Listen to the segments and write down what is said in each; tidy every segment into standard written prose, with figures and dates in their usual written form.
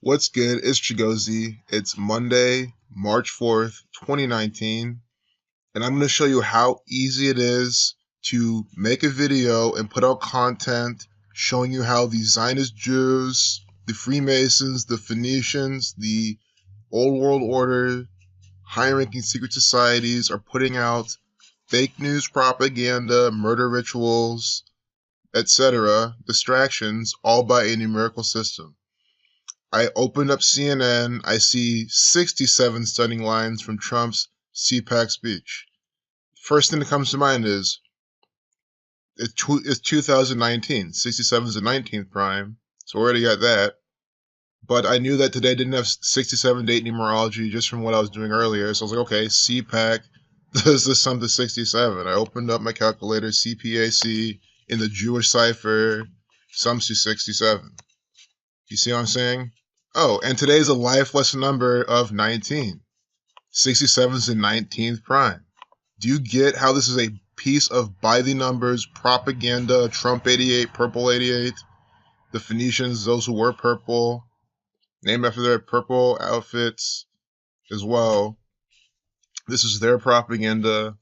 What's good? It's Chigozie. It's Monday, March 4th, 2019, and I'm going to show you how easy it is to make a video and put out content showing you how the Zionist Jews, the Freemasons, the Phoenicians, the Old World Order, high-ranking secret societies are putting out fake news propaganda, murder rituals, etc., distractions, all by a numerical system. I opened up CNN, I see 67 stunning lines from Trump's CPAC speech. First thing that comes to mind is, it's 2019, 67 is the 19th prime, so we already got that. But I knew that today didn't have 67 date numerology just from what I was doing earlier, so I was like, okay, CPAC, does this sum to 67? I opened up my calculator, CPAC, in the Jewish cipher, sums to 67. You see what I'm saying? Oh, and today is a life lesson number of 19. 67 is the 19th prime. Do you get how this is a piece of by the numbers propaganda? Trump 88, purple 88, the Phoenicians, those who were purple, named after their purple outfits as well. This is their propaganda.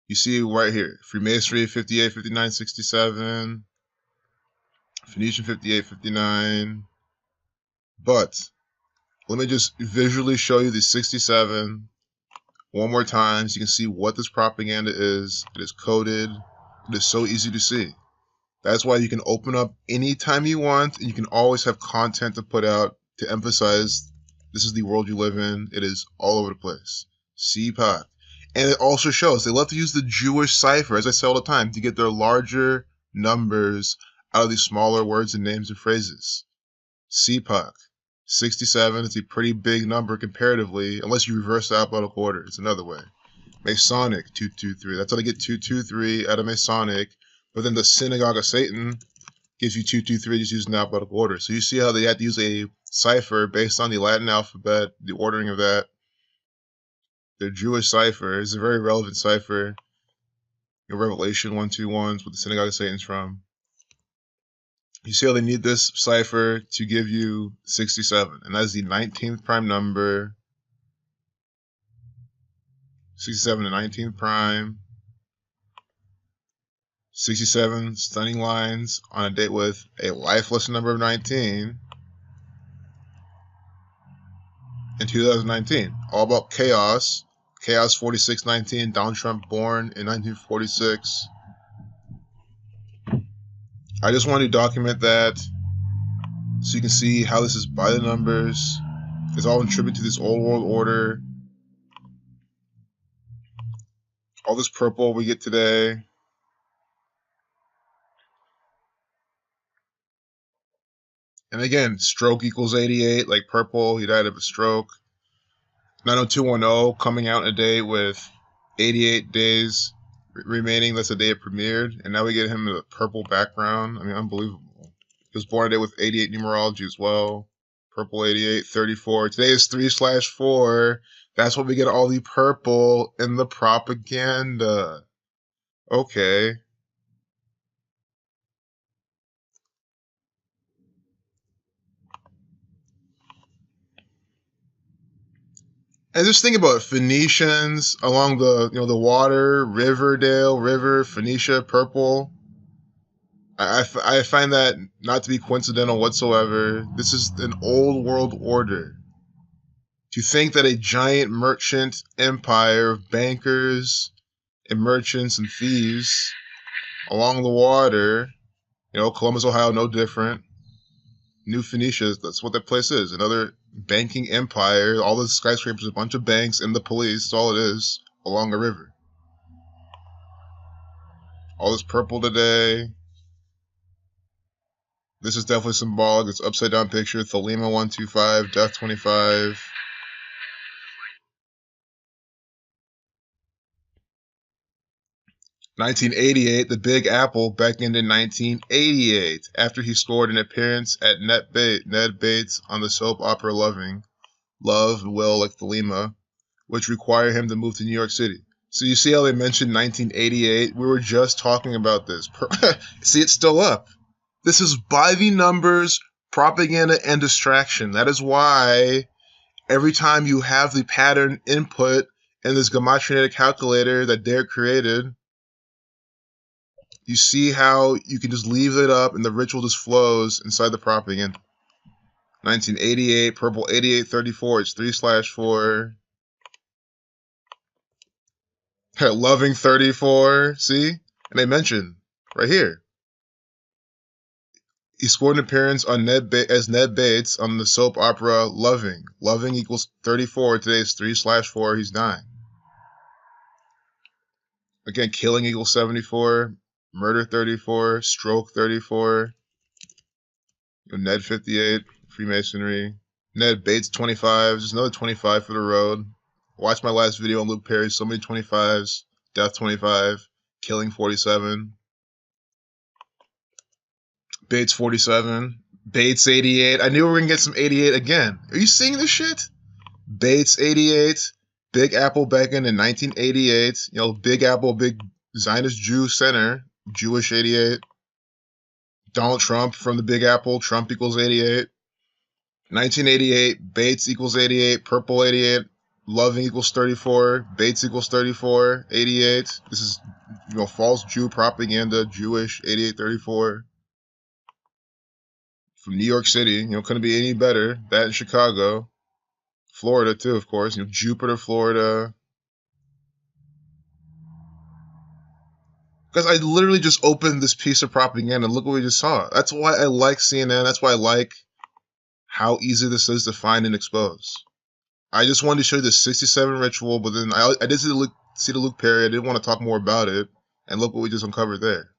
You see right here, Freemasonry 58, 59, 67, Phoenician 58, 59. But let me just visually show you the 67 one more time so you can see what this propaganda is. It is coded. It is so easy to see. That's why you can open up anytime you want, and you can always have content to put out to emphasize this is the world you live in. It is all over the place. CPAC. And it also shows they love to use the Jewish cipher, as I say all the time, to get their larger numbers out of these smaller words and names and phrases. CPAC. 67 is a pretty big number comparatively, unless you reverse the alphabetical order. It's another way. Masonic, 223. That's how they get 223 out of Masonic. But then the Synagogue of Satan gives you 223 just using the alphabetical order. So you see how they had to use a cipher based on the Latin alphabet, the ordering of that. Their Jewish cipher is a very relevant cipher. Revelation 121 is what the Synagogue of Satan's from. You see how they need this cipher to give you 67, and that is the 19th prime number. 67 to 19th prime. 67 stunning lines on a date with a life lesson number of 19 in 2019. All about chaos. Chaos 4619, Donald Trump born in 1946. I just wanted to document that so you can see how this is by the numbers. It's all in tribute to this old world order. All this purple we get today. And again, stroke equals 88, like purple, he died of a stroke. 90210 coming out in a day with 88 days remaining. That's the day it premiered. And now we get him in a purple background. I mean, unbelievable. He was born today with 88 numerology as well. Purple 88, 34. Today is 3/4. That's what we get all the purple in the propaganda. Okay. And just think about it. Phoenicians along the the water, Riverdale, River, Phoenicia, purple. I find that not to be coincidental whatsoever. This is an old world order. To think that a giant merchant empire of bankers and merchants and thieves along the water, Columbus, Ohio, no different. New Phoenicia, that's what that place is. Another banking empire. All the skyscrapers, a bunch of banks, and the police. That's all it is, along a river. All this purple today. This is definitely symbolic. It's upside down picture. Thelema 125, Death 25. $1988, the Big Apple beckoned in 1988 after he scored an appearance at Ned Bates on the soap opera Love and Will like Thelema, which required him to move to New York City. So you see how they mentioned 1988? We were just talking about this. See, it's still up. This is by the numbers Propaganda and distraction. That is why every time you have the pattern input in this gematria calculator that Derek created, you see how you can just leave it up and the ritual just flows inside the propaganda. 1988, purple 8834, it's 3/4. Loving 34, see? And they mentioned right here. He scored an appearance on as Ned Bates on the soap opera Loving. Loving equals 34. Today is 3/4. He's 9. Again, killing equals 74. Murder 34. Stroke 34. Ned 58. Freemasonry. Ned Bates 25. There's another 25 for the road. Watch my last video on Luke Perry. So many 25s. Death 25. Killing 47. Bates 47. Bates 88. I knew we were going to get some 88 again. Are you seeing this shit? Bates 88. Big Apple Bacon in 1988. Big Apple, big Zionist Jew center. Jewish 88. Donald Trump from the Big Apple. Trump equals 88. 1988. Bates equals 88. Purple 88. Loving equals 34. Bates equals 34. 88. This is, false Jew propaganda. Jewish 8834. From New York City, couldn't be any better. That in Chicago. Florida, too, of course. Jupiter, Florida. Because I literally just opened this piece of propaganda and look what we just saw. That's why I like CNN. That's why I like how easy this is to find and expose. I just wanted to show you the 67 ritual, but then I did see the Luke Perry. I didn't want to talk more about it. And look what we just uncovered there.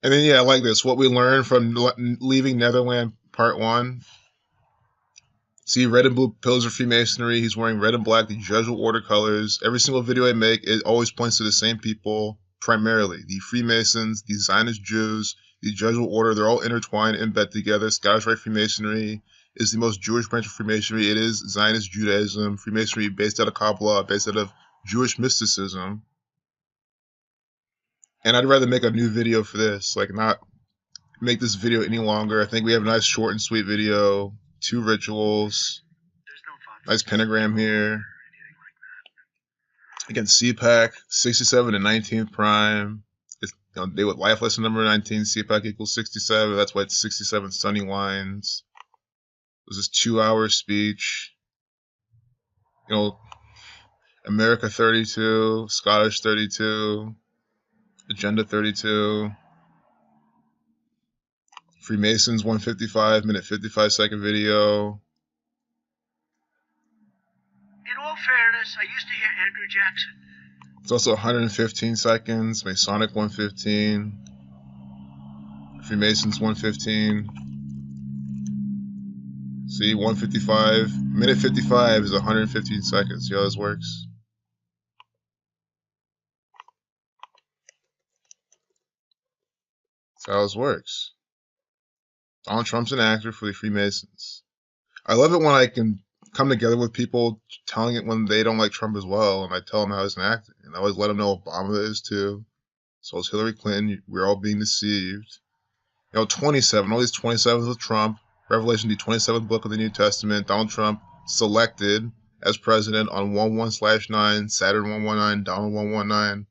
And then, I like this. What we learned from leaving Netherland, part 1. See, red and blue pillars of Freemasonry. He's wearing red and black, the Jesuit order colors. Every single video I make, it always points to the same people, primarily. The Freemasons, the Zionist Jews, the Jesuit order. They're all intertwined, embedded together. Scottish Rite Freemasonry is the most Jewish branch of Freemasonry. It is Zionist Judaism. Freemasonry based out of Kabbalah, based out of Jewish mysticism. And I'd rather make a new video for this, not make this video any longer. I think we have a nice short and sweet video. 2 rituals. Nice pentagram here. Again, CPAC, 67 and 19th prime. It's, day with life lesson number 19. CPAC equals 67. That's why it's 67 sunny lines. This is 2-hour speech. America 32, Scottish 32, Agenda 32. Freemasons 155 minute 55-second video. In all fairness, I used to hear Andrew Jackson. It's also 115 seconds. Masonic 115. Freemasons 115. See, 155. Minute 55 is 115 seconds. See how this works? That's how this works. Donald Trump's an actor for the Freemasons. I love it when I can come together with people telling it when they don't like Trump as well, and I tell them how he's an actor. And I always let them know Obama is too. So is Hillary Clinton. We're all being deceived. 27. All these 27s with Trump. Revelation, the 27th book of the New Testament. Donald Trump selected as president on 11/9, Saturn 119, Donald 119,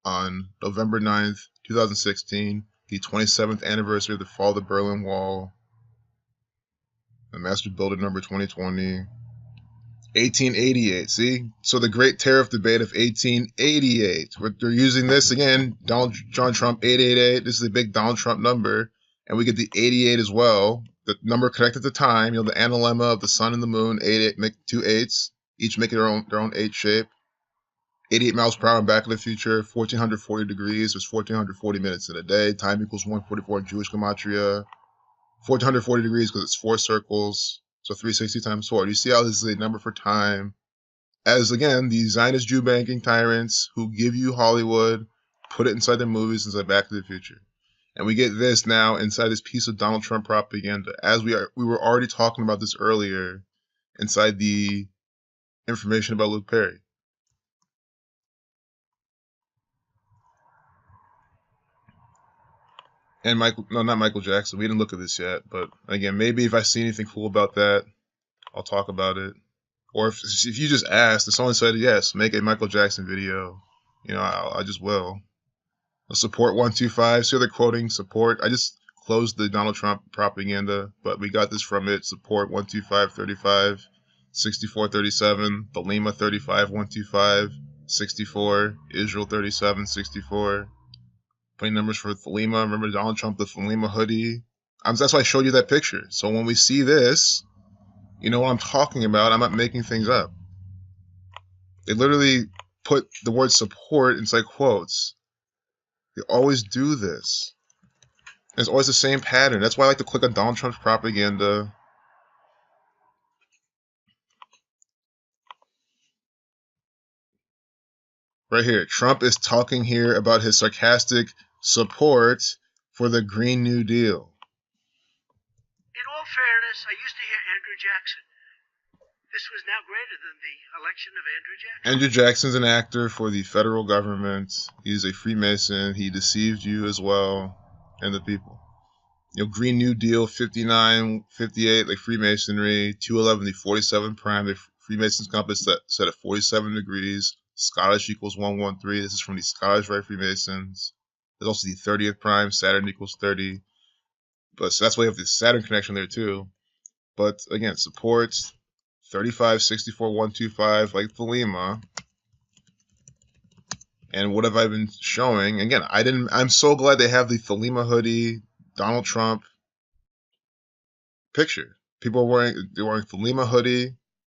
on November 9th, 2016. The 27th anniversary of the fall of the Berlin Wall, the Master Builder number 2020, 1888, see? So the Great Tariff Debate of 1888. They're using this again, John Trump 888. This is the big Donald Trump number, and we get the 88 as well. The number connected to time, the analemma of the sun and the moon, 88, make 2 8s, each make their own 8 shape. 88 miles per hour in Back to the Future, 1440 degrees. There's 1440 minutes in a day. Time equals 144 in Jewish gematria. 1440 degrees because it's 4 circles. So 360 times 4. You see how this is a number for time. As, again, the Zionist Jew banking tyrants who give you Hollywood, put it inside their movies, inside Back to the Future. And we get this now inside this piece of Donald Trump propaganda. As we were already talking about this earlier inside the information about Luke Perry. And Michael, no, not Michael Jackson. We didn't look at this yet, but again, maybe if I see anything cool about that, I'll talk about it. Or if you just asked, if someone said yes, make a Michael Jackson video, you know, I just will. Support 125. So they're quoting support. I just closed the Donald Trump propaganda, but we got this from it. Support 12535, 6437, Thelema 35 125, 64, Israel 37 64. Putting numbers for Thelema. Remember Donald Trump, the Thelema hoodie. That's why I showed you that picture. So when we see this, you know what I'm talking about. I'm not making things up. They literally put the word support inside quotes. They always do this. It's always the same pattern. That's why I like to click on Donald Trump's propaganda. Right here. Trump is talking here about his sarcastic support for the Green New Deal. In all fairness, I used to hear Andrew Jackson. This was now greater than the election of Andrew Jackson. Andrew Jackson's an actor for the federal government. He's a Freemason. He deceived you as well and the people. You know, Green New Deal, 59, 58, like Freemasonry, 211, the 47 prime, the Freemasons compass set at 47 degrees. Scottish equals 113. This is from the Scottish Rite Freemasons. There's also the 30th prime, Saturn equals 30. But so that's why you have the Saturn connection there too. But again, supports 35, 64, 125, like Thelema. And what have I been showing? Again, I'm so glad they have the Thelema hoodie, Donald Trump picture. People are wearing Thelema hoodie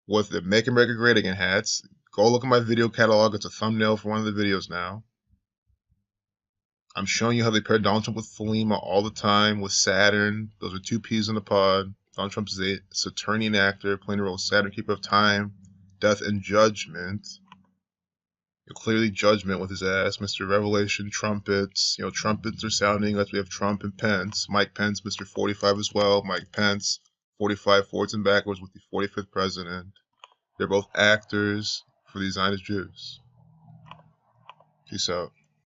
with the Make America Great Again hats. Go look at my video catalog. It's a thumbnail for one of the videos now. I'm showing you how they pair Donald Trump with Thelema all the time, with Saturn. Those are two peas in the pod. Donald Trump is a Saturnian actor playing the role of Saturn, keeper of time, death, and judgment. Clearly judgment with his ass. Mr. Revelation, trumpets. You know, trumpets are sounding like we have Trump and Pence. Mike Pence, Mr. 45 as well. Mike Pence, 45 forwards and backwards with the 45th president. They're both actors for the Zionist Jews. Peace out.